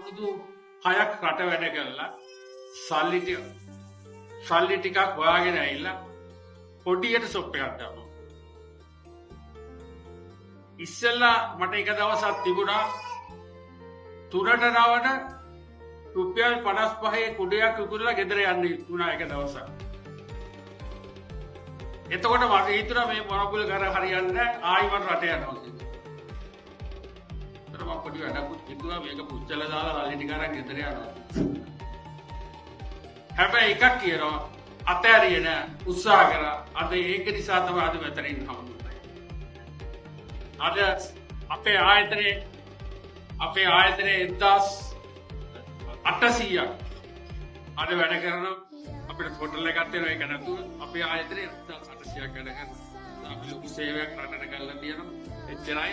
අවුරුදු 6ක් රට වැඩ කළා. සල්ලි ටිකක් හොයාගෙන ඇවිල්ලා පොඩියට ෂොප් එකක් දානවා. ඉස්සෙල්ලා මට එක දවසක් තිබුණා 3ට රවණ රුපියල් 55 කුඩයක් විකුණලා ගෙදර යන්න වුණා එක දවසක්. එතකොට මට හිතුණා මේ මොනකුල කර හරියන්නේ නැහැ ආයි මම රට යනවා කියලා. මම පොඩි වැඩකුත් හිතුවා මේක පුච්චලා දාලා රල්ලි ටික අරන් ගෙදර යනවා. හැබැයි එකක් කියනවා අතෑරියේ නෑ උත්සාහ කරා. අද ඒක නිසා තමයි අද මෙතනින් හම්බුනේ. අද අපේ ආයතනයේ 1800ක් අද වැඩ කරන අපිට හොටල් එකක් තියෙනවා. ඒක නැතුව අපේ ආයතනයේ 1800ක් වැඩ කරනවා. අපි ලොකු සේවයක් රටට කරලා තියෙනවා. එච්චරයි.